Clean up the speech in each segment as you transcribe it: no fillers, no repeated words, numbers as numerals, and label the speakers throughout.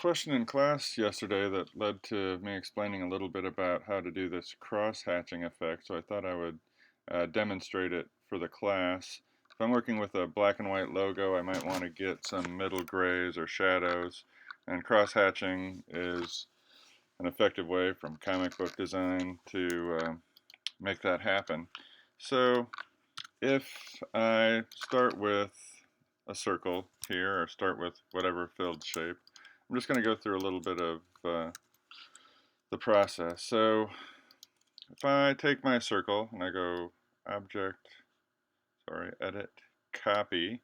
Speaker 1: question in class yesterday that led to me explaining a little bit about how to do this cross-hatching effect, so I thought I would demonstrate it for the class. If I'm working with a black and white logo, I might want to get some middle grays or shadows, and cross-hatching is an effective way from comic book design to make that happen. So if I start with a circle here, or start with whatever filled shape, I'm just going to go through a little bit of the process. So if I take my circle and I go edit, copy,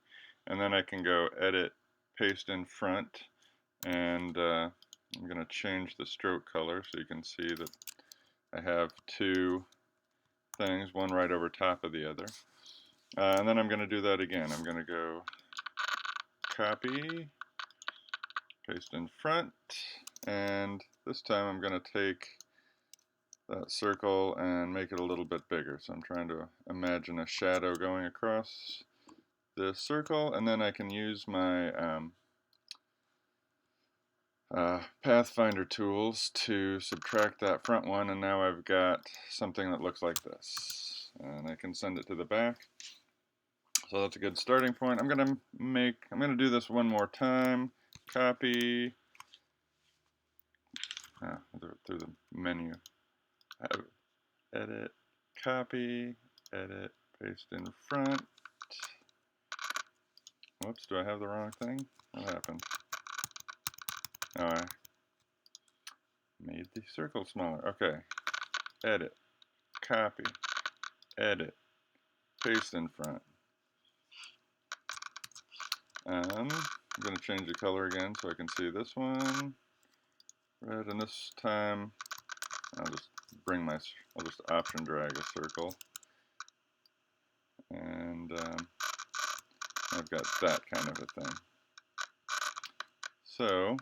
Speaker 1: and then I can go edit, paste in front, and I'm going to change the stroke color so you can see that I have two things, one right over top of the other. And then I'm going to do that again. I'm going to go copy, paste in front, and this time I'm going to take that circle and make it a little bit bigger. So I'm trying to imagine a shadow going across this circle, and then I can use my Pathfinder tools to subtract that front one, and now I've got something that looks like this. And I can send it to the back. So that's a good starting point. I'm gonna do this one more time. Copy, through the menu. Edit, copy, edit, paste in front. Whoops, do I have the wrong thing? What happened? Oh, I made the circle smaller. Okay, edit, copy, edit, paste in front. I'm going to change the color again so I can see this one. Red, and this time I'll just I'll just option drag a circle. And I've got that kind of a thing. So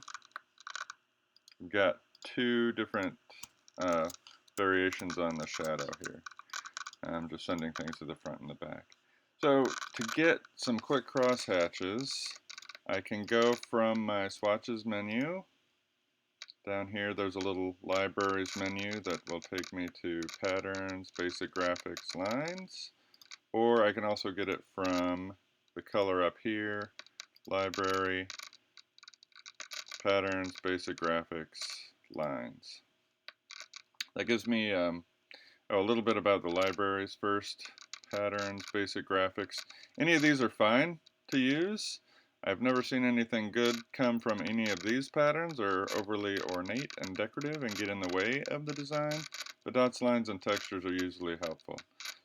Speaker 1: I've got two different variations on the shadow here. I'm just sending things to the front and the back. So to get some quick cross hatches, I can go from my swatches menu. Down here there's a little libraries menu that will take me to patterns, basic graphics, lines. Or I can also get it from the color up here, library, patterns, basic graphics, lines. That gives me a little bit about the libraries first. Patterns, basic graphics. Any of these are fine to use. I've never seen anything good come from any of these patterns or overly ornate and decorative and get in the way of the design. The dots, lines, and textures are usually helpful.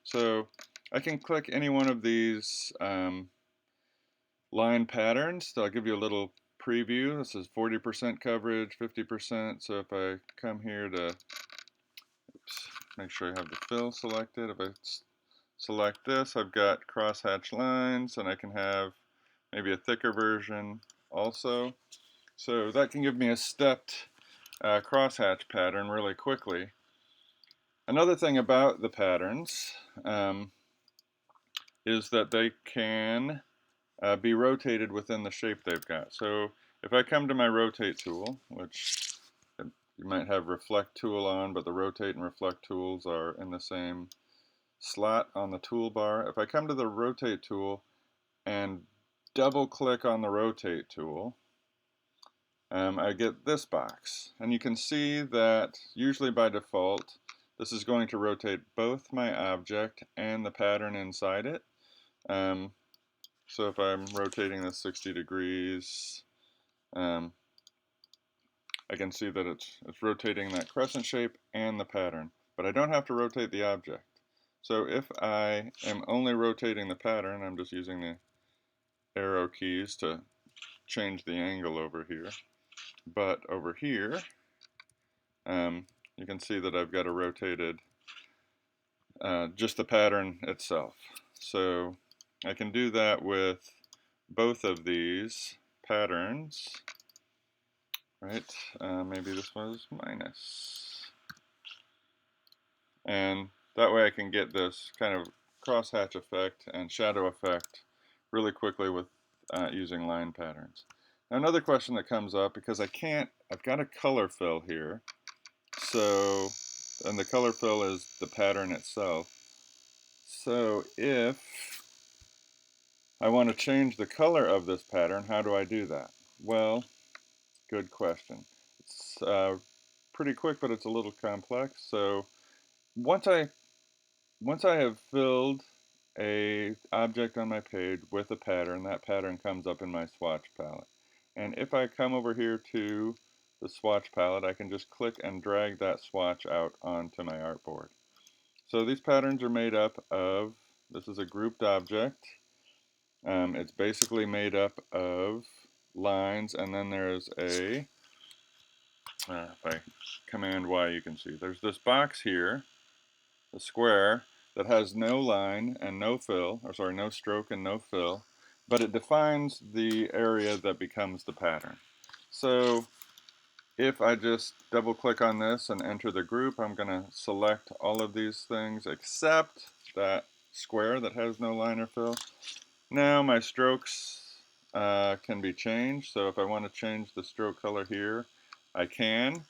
Speaker 1: So I can click any one of these line patterns. I'll give you a little preview. This is 40% coverage, 50%. So if I come here to make sure I have the fill selected. If I select this, I've got crosshatch lines, and I can have maybe a thicker version also. So that can give me a stepped crosshatch pattern really quickly. Another thing about the patterns is that they can be rotated within the shape they've got. So if I come to my rotate tool, which you might have reflect tool on, but the rotate and reflect tools are in the same slot on the toolbar. If I come to the rotate tool and double click on the rotate tool, I get this box. And you can see that usually by default, this is going to rotate both my object and the pattern inside it. So if I'm rotating this 60 degrees, I can see that it's rotating that crescent shape and the pattern, but I don't have to rotate the object. So if I am only rotating the pattern, I'm just using the arrow keys to change the angle over here. But over here, you can see that I've got a rotated just the pattern itself. So I can do that with both of these patterns. Right, maybe this was minus. And that way I can get this kind of crosshatch effect and shadow effect really quickly with using line patterns. Another question that comes up, because I've got a color fill here, so, and the color fill is the pattern itself. So if I want to change the color of this pattern, how do I do that? Well, good question. It's pretty quick, but it's a little complex. So once I have filled a object on my page with a pattern, that pattern comes up in my swatch palette. And if I come over here to the swatch palette, I can just click and drag that swatch out onto my artboard. So these patterns are made up of, this is a grouped object. It's basically made up of lines, and then there's a, if I command Y you can see, there's this box here, the square, that has no line and no fill, or sorry, no stroke and no fill, but it defines the area that becomes the pattern. So if I just double click on this and enter the group, I'm going to select all of these things except that square that has no line or fill. Now my strokes can be changed, so if I want to change the stroke color here, I can,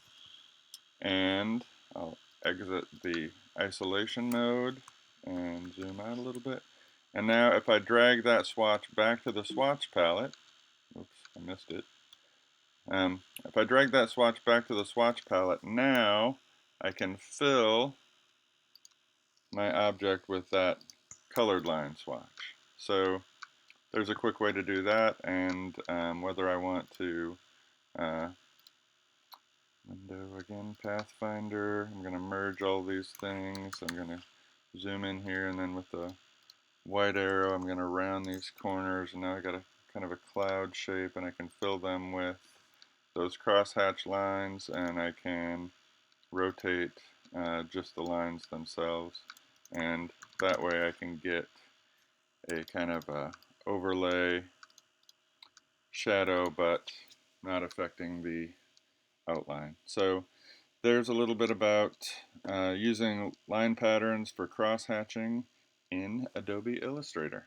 Speaker 1: and I'll exit the isolation mode and zoom out a little bit. And now if I drag that swatch back to the swatch palette, oops, I missed it. If I drag that swatch back to the swatch palette, now I can fill my object with that colored line swatch. So there's a quick way to do that, and whether I want to window again, Pathfinder, I'm going to merge all these things. I'm going to zoom in here, and then with the white arrow I'm going to round these corners, and now I got a kind of a cloud shape, and I can fill them with those crosshatch lines, and I can rotate just the lines themselves, and that way I can get a kind of a overlay shadow, but not affecting the outline. So there's a little bit about using line patterns for cross-hatching in Adobe Illustrator.